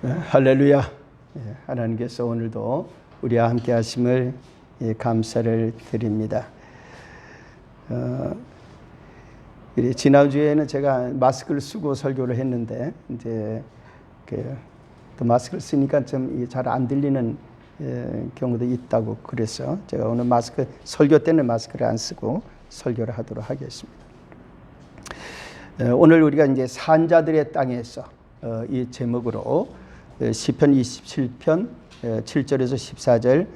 할렐루야. 하나님께서 오늘도 우리와 함께 하심을 감사를 드립니다. 지난주에는 제가 마스크를 쓰고 설교를 했는데 이제 또 마스크를 쓰니까 좀 잘 안 들리는 경우도 있다고 그래서 제가 오늘 설교 때는 마스크를 안 쓰고 설교를 하도록 하겠습니다. 오늘 우리가 이제 산자들의 땅에서 이 제목으로 시편 27편 7절에서 14절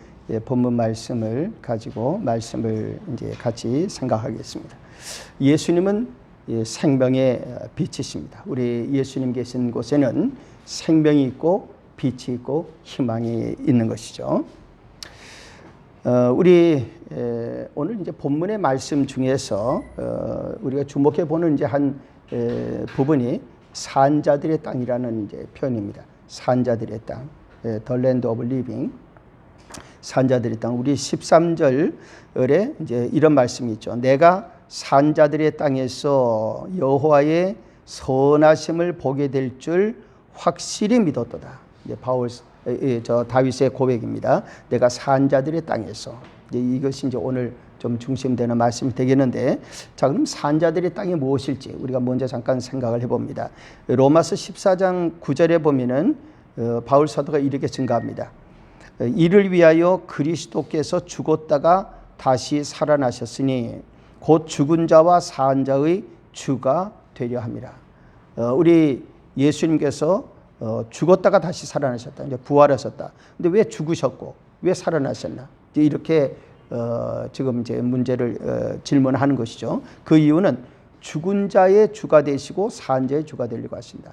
본문 말씀을 가지고 말씀을 이제 같이 생각하겠습니다. 예수님은 생명의 빛이십니다. 우리 예수님 계신 곳에는 생명이 있고 빛이 있고 희망이 있는 것이죠. 우리 오늘 이제 본문의 말씀 중에서 우리가 주목해 보는 이제 한 부분이 산자들의 땅이라는 이제 표현입니다. 산자들의 땅, The Land of Living. 산자들의 땅. 우리 13절에 이제 이런 말씀이 있죠. 내가 산자들의 땅에서 여호와의 선하심을 보게 될 줄 확실히 믿었도다. 이제 다윗의 고백입니다. 내가 산자들의 땅에서. 이것이 이제 오늘 좀 중심되는 말씀이 되겠는데, 자, 그럼 산자들의 땅이 무엇일지 우리가 먼저 잠깐 생각을 해봅니다. 로마서 14장 9절에 보면은 바울 사도가 이렇게 증가합니다. 이를 위하여 그리스도께서 죽었다가 다시 살아나셨으니 곧 죽은 자와 산 자의 주가 되려 함이라. 우리 예수님께서 죽었다가 다시 살아나셨다. 이제 부활하셨다. 근데 왜 죽으셨고 왜 살아나셨나? 이제 이렇게 지금 이제 문제를 질문하는 것이죠. 그 이유는 죽은 자의 주가 되시고 산 자의 주가 되려고 하신다.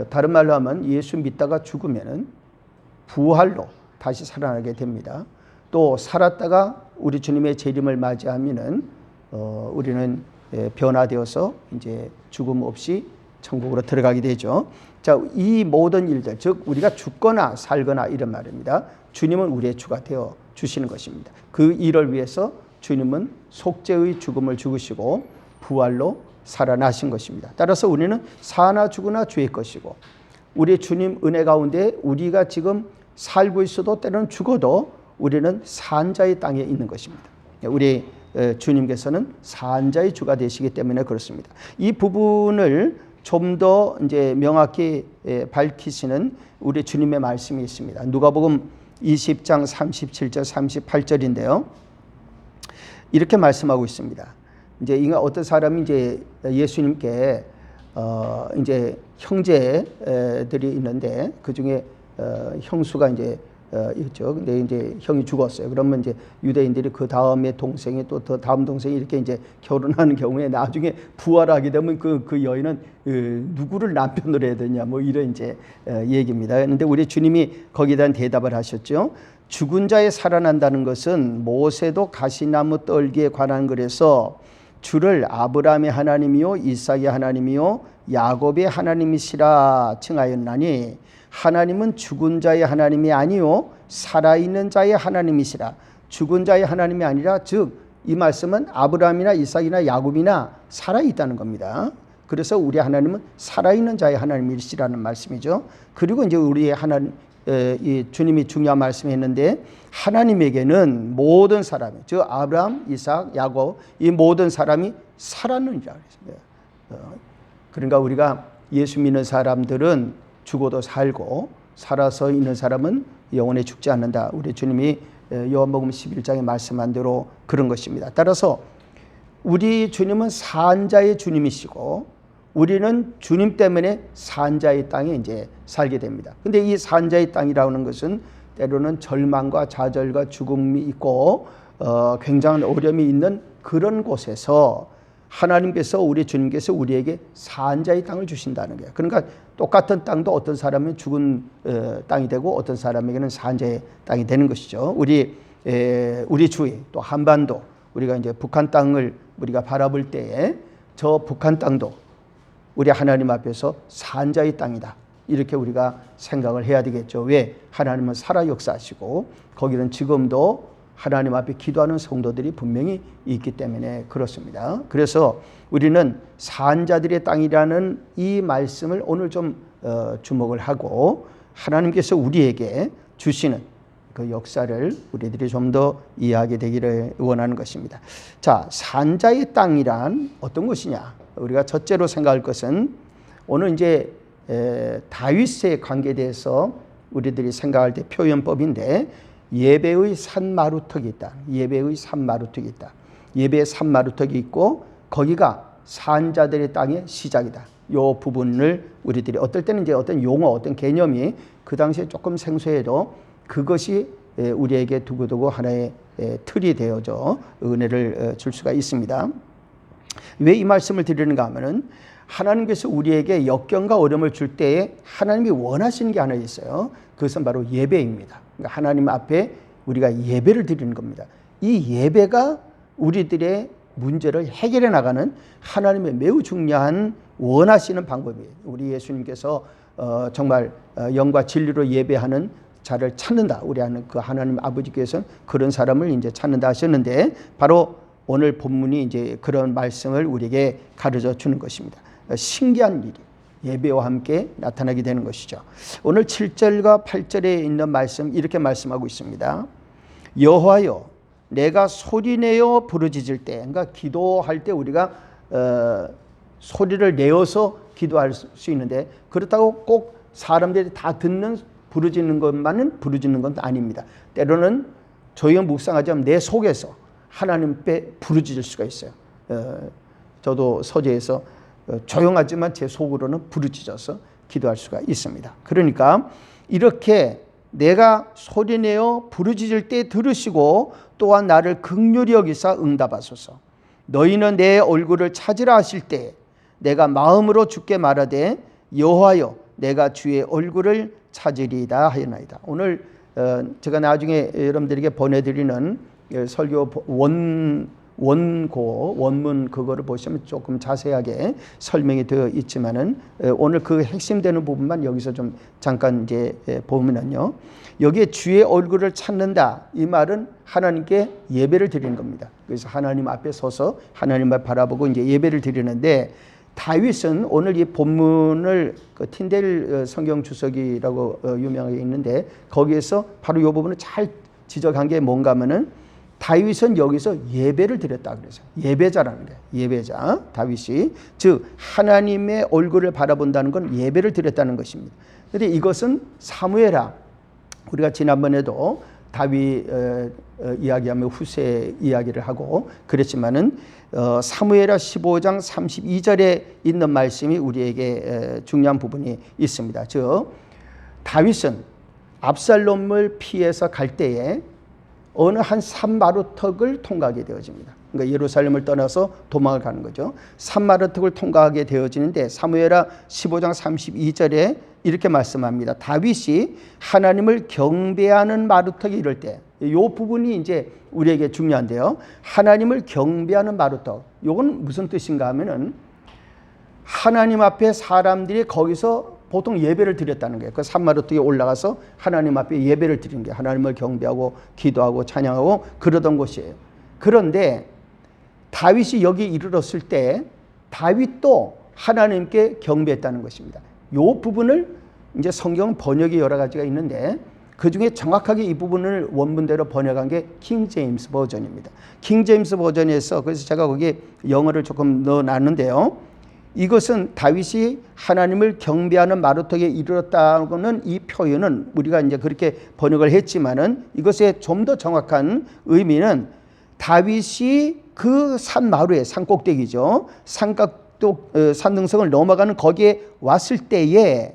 다른 말로 하면 예수 믿다가 죽으면은 부활로 다시 살아나게 됩니다. 또 살았다가 우리 주님의 재림을 맞이하면은 우리는 변화되어서 이제 죽음 없이 천국으로 들어가게 되죠. 자, 이 모든 일들, 즉 우리가 죽거나 살거나 이런 말입니다. 주님은 우리의 주가 되어 주시는 것입니다. 그 일을 위해서 주님은 속죄의 죽음을 죽으시고 부활로 살아나신 것입니다. 따라서 우리는 사나 죽으나 주의 것이고, 우리 주님 은혜 가운데 우리가 지금 살고 있어도 때로는 죽어도 우리는 산자의 땅에 있는 것입니다. 우리 주님께서는 산자의 주가 되시기 때문에 그렇습니다. 이 부분을 좀 더 이제 명확히 밝히시는 우리 주님의 말씀이 있습니다. 누가복음 20장 37절 38절인데요. 이렇게 말씀하고 있습니다. 이제 어떤 사람이 이제 예수님께 이제 형제들이 있는데 그 중에 형수가 이제 있죠. 근데 이제 형이 죽었어요. 그러면 이제 유대인들이 그 다음에 동생이 또 더 다음 동생이 이렇게 이제 결혼하는 경우에 나중에 부활하게 되면 그 여인은 누구를 남편으로 해야 되냐 뭐 이런 이제 얘기입니다. 그런데 우리 주님이 거기에 대한 대답을 하셨죠. 죽은 자의 살아난다는 것은 모세도 가시나무 떨기에 관한 글에서 주를 아브라함의 하나님이요 이삭의 하나님이요 야곱의 하나님이시라 칭하였나니 하나님은 죽은 자의 하나님이 아니요 살아있는 자의 하나님이시라. 죽은 자의 하나님이 아니라, 즉 이 말씀은 아브라함이나 이삭이나 야곱이나 살아있다는 겁니다. 그래서 우리 하나님은 살아있는 자의 하나님이시라는 말씀이죠. 그리고 이제 우리의 이 주님이 중요한 말씀을 했는데, 하나님에게는 모든 사람이, 즉 아브라함, 이삭, 야곱, 이 모든 사람이 살았느니라. 그러니까 우리가 예수 믿는 사람들은 죽어도 살고 살아서 있는 사람은 영원히 죽지 않는다. 우리 주님이 요한복음 11장에 말씀한 대로 그런 것입니다. 따라서 우리 주님은 산자의 주님이시고 우리는 주님 때문에 산자의 땅에 이제 살게 됩니다. 근데 이 산자의 땅이라는 것은 때로는 절망과 좌절과 죽음이 있고 굉장한 어려움이 있는 그런 곳에서 하나님께서, 우리 주님께서 우리에게 산자의 땅을 주신다는 거예요. 그러니까 똑같은 땅도 어떤 사람은 죽은 땅이 되고 어떤 사람에게는 산자의 땅이 되는 것이죠. 우리 주위 또 한반도, 우리가 이제 북한 땅을 우리가 바라볼 때에 저 북한 땅도 우리 하나님 앞에서 산자의 땅이다. 이렇게 우리가 생각을 해야 되겠죠. 왜? 하나님은 살아 역사하시고 거기는 지금도 하나님 앞에 기도하는 성도들이 분명히 있기 때문에 그렇습니다. 그래서 우리는 산자들의 땅이라는 이 말씀을 오늘 좀 주목을 하고 하나님께서 우리에게 주시는 그 역사를 우리들이 좀 더 이해하게 되기를 원하는 것입니다. 자, 산자의 땅이란 어떤 것이냐? 우리가 첫째로 생각할 것은 오늘 이제 다윗의 관계에 대해서 우리들이 생각할 때 표현법인데, 예배의 산마루턱이 있다. 예배의 산마루턱이 있다. 예배의 산마루턱이 있고 거기가 산자들의 땅의 시작이다. 이 부분을 우리들이 어떨 때는 이제 어떤 용어, 어떤 개념이 그 당시에 조금 생소해도 그것이 우리에게 두고두고 하나의 틀이 되어져 은혜를 줄 수가 있습니다. 왜 이 말씀을 드리는가 하면은 하나님께서 우리에게 역경과 어려움을 줄 때에 하나님이 원하시는 게 하나 있어요. 그것은 바로 예배입니다. 그러니까 하나님 앞에 우리가 예배를 드리는 겁니다. 이 예배가 우리들의 문제를 해결해 나가는 하나님의 매우 중요한 원하시는 방법이에요. 우리 예수님께서 정말 영과 진리로 예배하는 자를 찾는다. 우리 하는 그 하나님 아버지께서는 그런 사람을 이제 찾는다 하셨는데, 바로 오늘 본문이 이제 그런 말씀을 우리에게 가르쳐 주는 것입니다. 신기한 일이 예배와 함께 나타나게 되는 것이죠. 오늘 7절과 8절에 있는 말씀, 이렇게 말씀하고 있습니다. 여호와여, 내가 소리내어 부르짖을 때, 그러니까 기도할 때 우리가 소리를 내어서 기도할 수 있는데, 그렇다고 꼭 사람들이 다 듣는 부르짖는 것만은 부르짖는 건 아닙니다. 때로는 조용 묵상하지 않으면 내 속에서 하나님 앞에 부르짖을 수가 있어요. 저도 서재에서 조용하지만 제 속으로는 부르짖어서 기도할 수가 있습니다. 그러니까 이렇게 내가 소리내어 부르짖을 때 들으시고 또한 나를 긍휼히 여기사 응답하소서. 너희는 내 얼굴을 찾으라 하실 때 내가 마음으로 주께 말하되 여호와여, 내가 주의 얼굴을 찾으리이다 하였나이다. 오늘 제가 나중에 여러분들에게 보내드리는 설교 원문 그거를 보시면 조금 자세하게 설명이 되어 있지만은 오늘 그 핵심되는 부분만 여기서 좀 잠깐 이제 보면은요, 여기에 주의 얼굴을 찾는다, 이 말은 하나님께 예배를 드리는 겁니다. 그래서 하나님 앞에 서서 하나님을 바라보고 이제 예배를 드리는데, 다윗은 오늘 이 본문을 그 틴델 성경 주석이라고 유명하게 있는데 거기에서 바로 이 부분을 잘 지적한 게 뭔가 하면은, 다윗은 여기서 예배를 드렸다 그래서 예배자라는 거예요. 예배자 다윗이, 즉 하나님의 얼굴을 바라본다는 건 예배를 드렸다는 것입니다. 그런데 이것은 사무엘하, 우리가 지난번에도 다윗 이야기하며 후세 이야기를 하고 그랬지만은 사무엘하 15장 32절에 있는 말씀이 우리에게 중요한 부분이 있습니다. 즉 다윗은 압살롬을 피해서 갈 때에 어느 한 산마루턱을 통과하게 되어집니다. 그러니까 예루살렘을 떠나서 도망을 가는 거죠. 산마루턱을 통과하게 되어지는데 사무엘하 15장 32절에 이렇게 말씀합니다. 다윗이 하나님을 경배하는 마루턱에 이를 때, 이 부분이 이제 우리에게 중요한데요. 하나님을 경배하는 마루턱, 이건 무슨 뜻인가 하면은 하나님 앞에 사람들이 거기서 보통 예배를 드렸다는 거예요. 그 산마루턱에 올라가서 하나님 앞에 예배를 드리는 게 하나님을 경배하고 기도하고 찬양하고 그러던 곳이에요. 그런데 다윗이 여기 이르렀을 때 다윗도 하나님께 경배했다는 것입니다. 이 부분을 이제 성경 번역이 여러 가지가 있는데 그 중에 정확하게 이 부분을 원문대로 번역한 게 킹 제임스 버전입니다. 킹 제임스 버전에서, 그래서 제가 거기에 영어를 조금 넣어놨는데요. 이것은 다윗이 하나님을 경배하는 마루턱에 이르렀다는 이 표현은 우리가 이제 그렇게 번역을 했지만은 이것의 좀 더 정확한 의미는 다윗이 그 산마루에, 산꼭대기죠, 산등성을 넘어가는 거기에 왔을 때에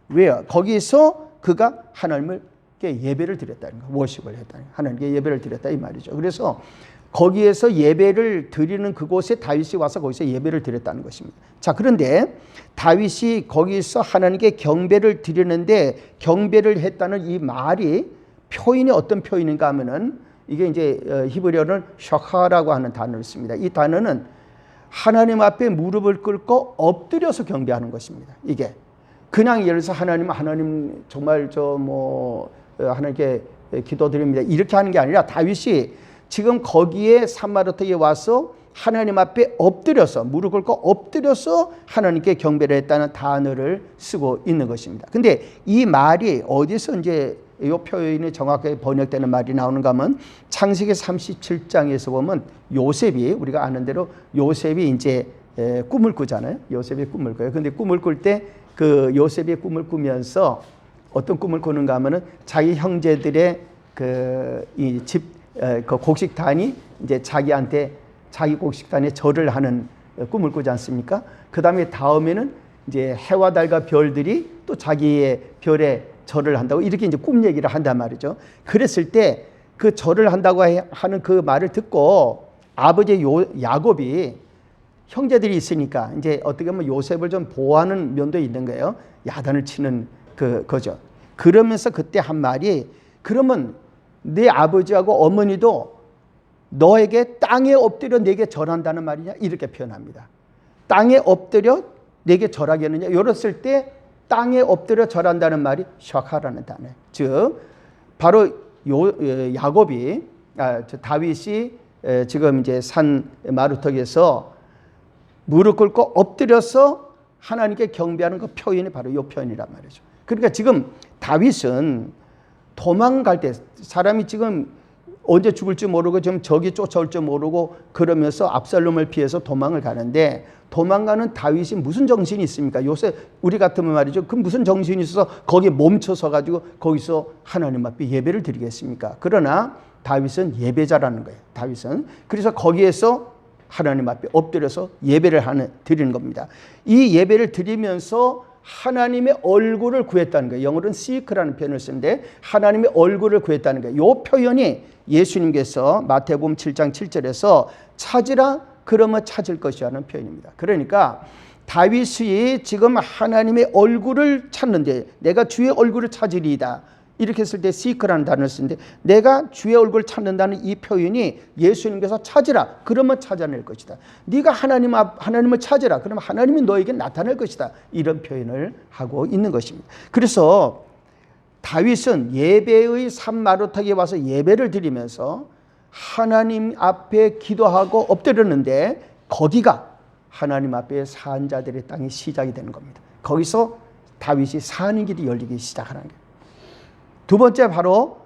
왜요? 거기서 그가 하나님께 예배를 드렸다는 거, 워십을 했다는 거, 하나님께 예배를 드렸다 이 말이죠. 그래서 거기에서 예배를 드리는 그곳에 다윗이 와서 거기서 예배를 드렸다는 것입니다. 자, 그런데 다윗이 거기서 하나님께 경배를 드리는데 경배를 했다는 이 말이 표현이 어떤 표현인가 하면은 이게 이제 히브리어는 샤카라고 하는 단어를 씁니다. 이 단어는 하나님 앞에 무릎을 꿇고 엎드려서 경배하는 것입니다. 이게 그냥 예를 들어서 하나님 정말 하나님께 기도드립니다 이렇게 하는 게 아니라 다윗이 지금 거기에 산마루턱에 와서 하나님 앞에 엎드려서 무릎 꿇고 엎드려서 하나님께 경배를 했다는 단어를 쓰고 있는 것입니다. 근데 이 말이 어디서 이제 이 표현이 정확하게 번역되는 말이 나오는가 하면 창세기 37장에서 보면 요셉이 우리가 아는 대로 요셉이 이제 꿈을 꾸잖아요. 요셉이 꿈을 꿔요. 근데 꿈을 꿀 때 그 요셉이 꿈을 꾸면서 어떤 꿈을 꾸는가 하면은 자기 형제들의 그 곡식단이 이제 자기 곡식단에 절을 하는 꿈을 꾸지 않습니까? 그 다음에는 이제 해와 달과 별들이 또 자기의 별에 절을 한다고 이렇게 이제 꿈 얘기를 한단 말이죠. 그랬을 때 그 절을 한다고 하는 그 말을 듣고 아버지 야곱이 형제들이 있으니까 이제 어떻게 보면 요셉을 좀 보호하는 면도 있는 거예요. 야단을 치는 거죠. 그러면서 그때 한 말이 그러면 내 아버지하고 어머니도 너에게 땅에 엎드려 내게 절한다는 말이냐 이렇게 표현합니다. 땅에 엎드려 내게 절하겠느냐 이랬을 때 땅에 엎드려 절한다는 말이 샤카라는 단어. 즉 바로 야곱이 다윗이 지금 이제 산 마루턱에서 무릎 꿇고 엎드려서 하나님께 경배하는 그 표현이 바로 이 표현이란 말이죠. 그러니까 지금 다윗은 도망갈 때 사람이 지금 언제 죽을지 모르고 지금 적이 쫓아올 줄 모르고 그러면서 압살롬을 피해서 도망을 가는데 도망가는 다윗이 무슨 정신이 있습니까? 요새 우리 같으면 말이죠. 그 무슨 정신이 있어서 거기에 멈춰서 가지고 거기서 하나님 앞에 예배를 드리겠습니까? 그러나 다윗은 예배자라는 거예요. 다윗은. 그래서 거기에서 하나님 앞에 엎드려서 예배를 드리는 겁니다. 이 예배를 드리면서 하나님의 얼굴을 구했다는 거예요. 영어로는 seek라는 표현을 쓰는데 하나님의 얼굴을 구했다는 거예요. 이 표현이 예수님께서 마태복음 7장 7절에서 찾으라 그러면 찾을 것이라는 표현입니다. 그러니까 다윗이 지금 하나님의 얼굴을 찾는데 내가 주의 얼굴을 찾으리이다. 이렇게 했을 때 seek라는 단어를 쓰는데 내가 주의 얼굴을 찾는다는 이 표현이 예수님께서 찾으라 그러면 찾아낼 것이다. 네가 하나님을 찾으라 그러면 하나님이 너에게 나타날 것이다. 이런 표현을 하고 있는 것입니다. 그래서 다윗은 예배의 산마루턱에 와서 예배를 드리면서 하나님 앞에 기도하고 엎드렸는데 거기가 하나님 앞에 산 자들의 땅이 시작이 되는 겁니다. 거기서 다윗이 사는 길이 열리기 시작하는 거예요. 두 번째 바로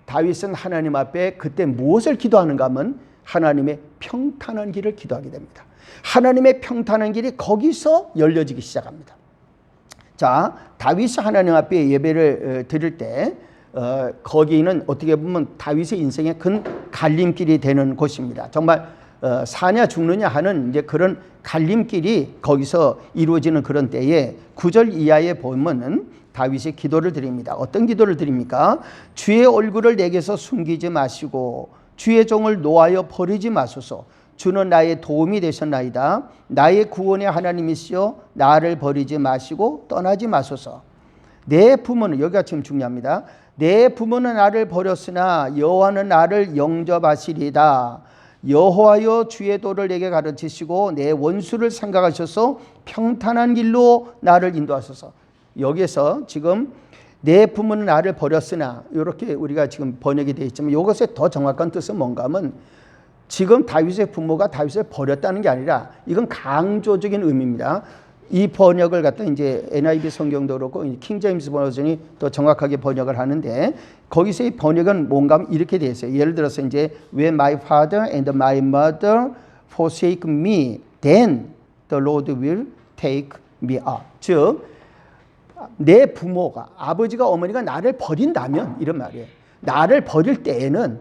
다윗은 하나님 앞에 그때 무엇을 기도하는가 하면 하나님의 평탄한 길을 기도하게 됩니다. 하나님의 평탄한 길이 거기서 열려지기 시작합니다. 자, 다윗이 하나님 앞에 예배를 드릴 때 거기는 어떻게 보면 다윗의 인생의 큰 갈림길이 되는 곳입니다. 정말 사냐 죽느냐 하는 이제 그런 갈림길이 거기서 이루어지는 그런 때에 9절 이하에 보면은 다윗이 기도를 드립니다. 어떤 기도를 드립니까? 주의 얼굴을 내게서 숨기지 마시고 주의 종을 노하여 버리지 마소서. 주는 나의 도움이 되셨나이다. 나의 구원의 하나님이시여 나를 버리지 마시고 떠나지 마소서. 내 부모는 여기가 지금 중요합니다. 내 부모는 나를 버렸으나 여호와는 나를 영접하시리이다. 여호와여 주의 도를 내게 가르치시고 내 원수를 생각하셔서 평탄한 길로 나를 인도하소서. 여기에서 지금 내 부모는 나를 버렸으나 이렇게 우리가 지금 번역이 되어 있지만 이것의 더 정확한 뜻은 뭔가 하면 지금 다윗의 부모가 다윗을 버렸다는 게 아니라 이건 강조적인 의미입니다. 이 번역을 갖다 이제 NIV 성경도 그렇고 킹 제임스 버전이 더 정확하게 번역을 하는데 거기서의 번역은 뭔가 하면 이렇게 되어 있어요. 예를 들어서 이제 When my father and my mother forsake me, then the Lord will take me up. 즉 내 부모가 아버지가 어머니가 나를 버린다면 이런 말이에요. 나를 버릴 때에는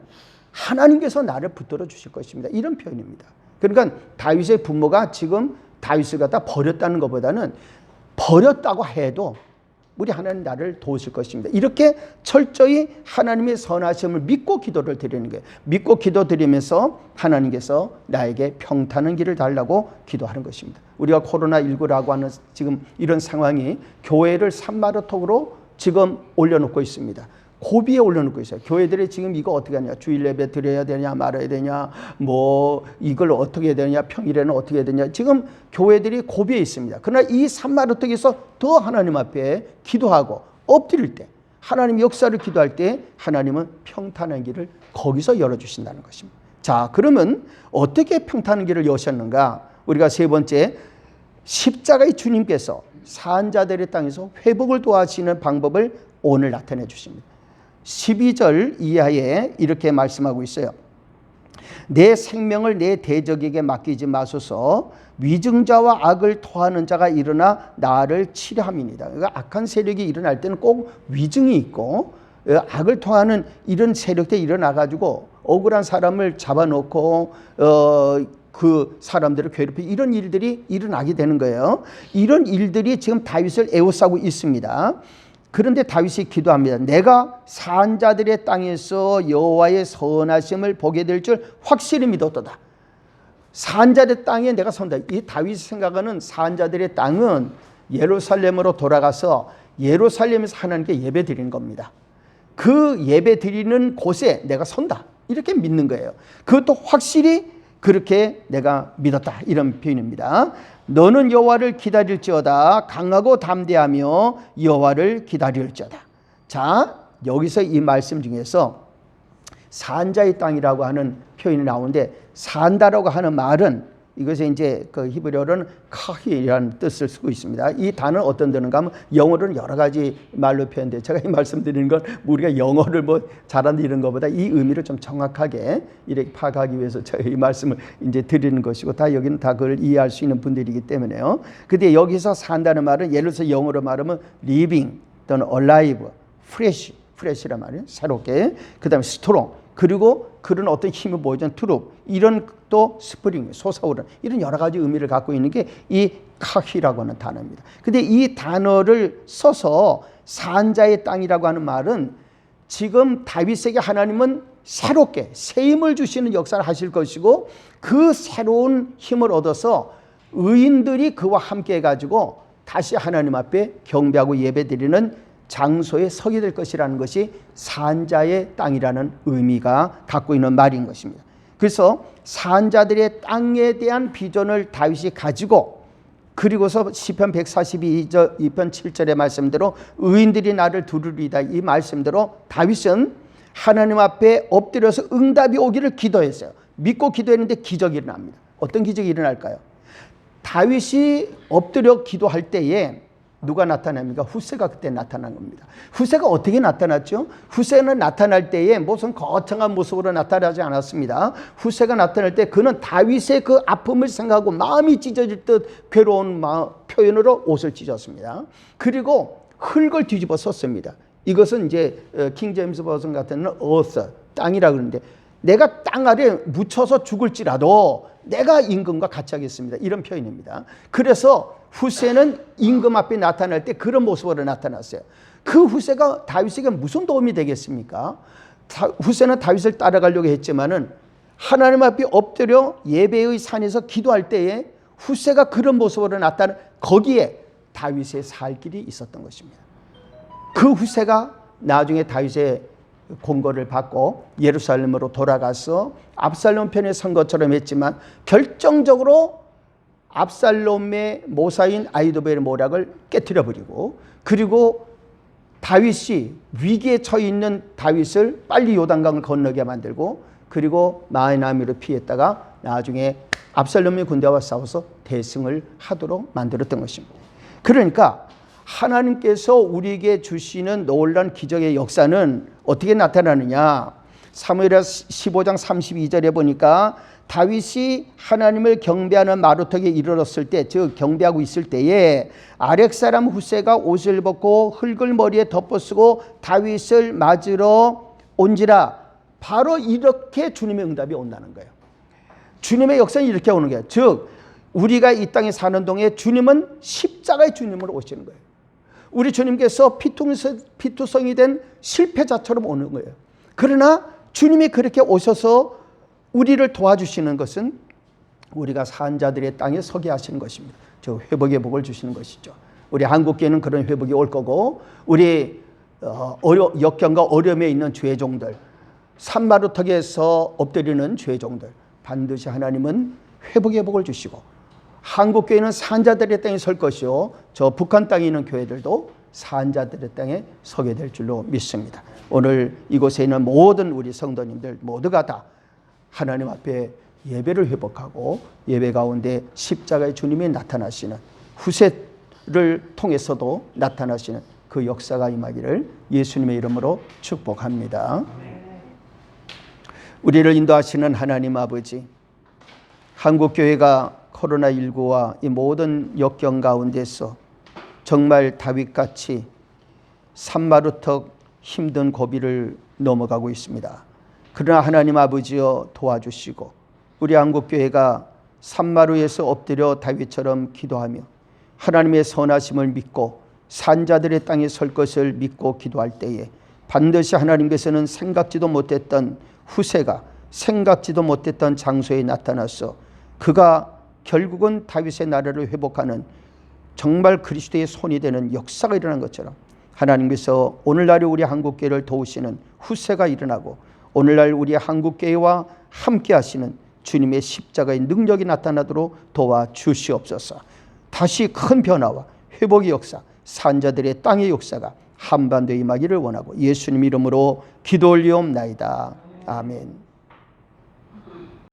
하나님께서 나를 붙들어 주실 것입니다. 이런 표현입니다. 그러니까 다윗의 부모가 지금 다윗을 갖다 버렸다는 것보다는 버렸다고 해도 우리 하나님 나를 도우실 것입니다. 이렇게 철저히 하나님의 선하심을 믿고 기도를 드리는 거예요. 믿고 기도 드리면서 하나님께서 나에게 평탄한 길을 달라고 기도하는 것입니다. 우리가 코로나19라고 하는 지금 이런 상황이 교회를 산마루턱으로 지금 올려놓고 있습니다. 고비에 올려놓고 있어요. 교회들이 지금 이거 어떻게 하냐, 주일 예배 드려야 되냐 말아야 되냐, 뭐 이걸 어떻게 해야 되냐, 평일에는 어떻게 해야 되냐, 지금 교회들이 고비에 있습니다. 그러나 이 산마루턱에서 더 하나님 앞에 기도하고 엎드릴 때, 하나님 역사를 기도할 때 하나님은 평탄한 길을 거기서 열어주신다는 것입니다. 자, 그러면 어떻게 평탄한 길을 여셨는가? 우리가 세 번째, 십자가의 주님께서 산자들의 땅에서 회복을 도와주시는 방법을 오늘 나타내 주십니다. 12절 이하에 이렇게 말씀하고 있어요. 내 생명을 내 대적에게 맡기지 마소서. 위증자와 악을 토하는 자가 일어나 나를 치려함이니이다. 그러니까 악한 세력이 일어날 때는 꼭 위증이 있고 악을 토하는 이런 세력들이 일어나가지고 억울한 사람을 잡아놓고 그 사람들을 괴롭히는 이런 일들이 일어나게 되는 거예요. 이런 일들이 지금 다윗을 에워싸고 있습니다. 그런데 다윗이 기도합니다. 내가 산자들의 땅에서 여호와의 선하심을 보게 될 줄 확실히 믿었도다. 산자들의 땅에 내가 선다. 이 다윗이 생각하는 산자들의 땅은 예루살렘으로 돌아가서 예루살렘에서 하나님께 예배 드리는 겁니다. 그 예배 드리는 곳에 내가 선다. 이렇게 믿는 거예요. 그것도 확실히 그렇게 내가 믿었다. 이런 표현입니다. 너는 여호와를 기다릴지어다. 강하고 담대하며 여호와를 기다릴지어다. 자, 여기서 이 말씀 중에서 산자의 땅이라고 하는 표현이 나오는데, 산다라고 하는 말은 이것에 이제 그 히브리어로는 카히라는 뜻을 쓰고 있습니다. 이 단어는 어떤 단어인가 하면 영어로는 여러 가지 말로 표현돼. 제가 이 말씀드리는 건 우리가 영어를 뭐 잘한다 이런 것보다 이 의미를 좀 정확하게 이렇게 파악하기 위해서 제가 이 말씀을 이제 드리는 것이고, 다 여기는 다 그걸 이해할 수 있는 분들이기 때문에요. 근데 여기서 산다는 말은 예를 들어서 영어로 말하면 living 또는 alive, fresh란 말이에요. 새롭게. 그다음에 strong. 그리고 그런 어떤 힘을 보여주는 트룹, 이런 또 스프링, 솟아오르는 이런 여러 가지 의미를 갖고 있는 게 이 카히라고 하는 단어입니다. 근데 이 단어를 써서 산자의 땅이라고 하는 말은 지금 다윗에게 하나님은 새롭게 새 힘을 주시는 역사를 하실 것이고, 그 새로운 힘을 얻어서 의인들이 그와 함께 해가지고 다시 하나님 앞에 경배하고 예배드리는 장소에 서게 될 것이라는 것이 산자의 땅이라는 의미가 갖고 있는 말인 것입니다. 그래서 산자들의 땅에 대한 비전을 다윗이 가지고, 그리고서 시편 142편 7절의 말씀대로 의인들이 나를 두루리다 이 말씀대로 다윗은 하나님 앞에 엎드려서 응답이 오기를 기도했어요. 믿고 기도했는데 기적이 일어납니다. 어떤 기적이 일어날까요? 다윗이 엎드려 기도할 때에 누가 나타납니까? 후세가 그때 나타난 겁니다. 후세가 어떻게 나타났죠? 후세는 나타날 때에 무슨 거창한 모습으로 나타나지 않았습니다. 후세가 나타날 때 그는 다윗의 그 아픔을 생각하고 마음이 찢어질 듯 괴로운 표현으로 옷을 찢었습니다. 그리고 흙을 뒤집어 썼습니다. 이것은 이제 킹 제임스 버전 같은 earth, 땅이라 그러는데, 내가 땅 아래 묻혀서 죽을지라도 내가 임금과 같이 하겠습니다. 이런 표현입니다. 그래서 후세는 임금 앞에 나타날 때 그런 모습으로 나타났어요. 그 후세가 다윗에게 무슨 도움이 되겠습니까? 후세는 다윗을 따라가려고 했지만은 하나님 앞에 엎드려 예배의 산에서 기도할 때에 후세가 그런 모습으로 나타나, 거기에 다윗의 살 길이 있었던 것입니다. 그 후세가 나중에 다윗의 공고를 받고 예루살렘으로 돌아가서 압살롬 편에 선 것처럼 했지만, 결정적으로 압살롬의 모사인 아히도벨의 모략을 깨트려버리고, 그리고 다윗이 위기에 처해 있는 다윗을 빨리 요단강을 건너게 만들고, 그리고 마하나임으로 피했다가 나중에 압살롬의 군대와 싸워서 대승을 하도록 만들었던 것입니다. 그러니까 하나님께서 우리에게 주시는 놀라운 기적의 역사는 어떻게 나타나느냐? 사무엘하 15장 32절에 보니까 다윗이 하나님을 경배하는 마루턱에 이르렀을 때, 즉 경배하고 있을 때에 아렉 사람 후세가 옷을 벗고 흙을 머리에 덮어쓰고 다윗을 맞으러 온지라. 바로 이렇게 주님의 응답이 온다는 거예요. 주님의 역사는 이렇게 오는 거예요. 즉 우리가 이 땅에 사는 동에 주님은 십자가의 주님으로 오시는 거예요. 우리 주님께서 피투성이 된 실패자처럼 오는 거예요. 그러나 주님이 그렇게 오셔서 우리를 도와주시는 것은 우리가 산자들의 땅에 서게 하시는 것입니다. 저 회복의 복을 주시는 것이죠. 우리 한국교회는 그런 회복이 올 거고, 우리 역경과 어려움에 있는 죄종들, 산마루턱에서 엎드리는 죄종들, 반드시 하나님은 회복의 복을 주시고, 한국교회는 산자들의 땅에 설 것이요, 저 북한 땅에 있는 교회들도 산자들의 땅에 서게 될 줄로 믿습니다. 오늘 이곳에 있는 모든 우리 성도님들 모두가 다 하나님 앞에 예배를 회복하고 예배 가운데 십자가의 주님이 나타나시는, 후세를 통해서도 나타나시는 그 역사가 임하기를 예수님의 이름으로 축복합니다. 우리를 인도하시는 하나님 아버지, 한국교회가 코로나19와 이 모든 역경 가운데서 정말 다윗같이 산마루턱 힘든 고비를 넘어가고 있습니다. 그러나 하나님 아버지여 도와주시고 우리 한국교회가 산마루에서 엎드려 다윗처럼 기도하며 하나님의 선하심을 믿고 산자들의 땅에 설 것을 믿고 기도할 때에 반드시 하나님께서는 생각지도 못했던 후세가 생각지도 못했던 장소에 나타나서 그가 결국은 다윗의 나라를 회복하는 정말 그리스도의 손이 되는 역사가 일어난 것처럼 하나님께서 오늘날 우리 한국교회를 도우시는 후세가 일어나고 오늘날 우리 한국교회와 함께 하시는 주님의 십자가의 능력이 나타나도록 도와주시옵소서. 다시 큰 변화와 회복의 역사, 산자들의 땅의 역사가 한반도에 임하기를 원하고 예수님 이름으로 기도 올리옵나이다. 아멘.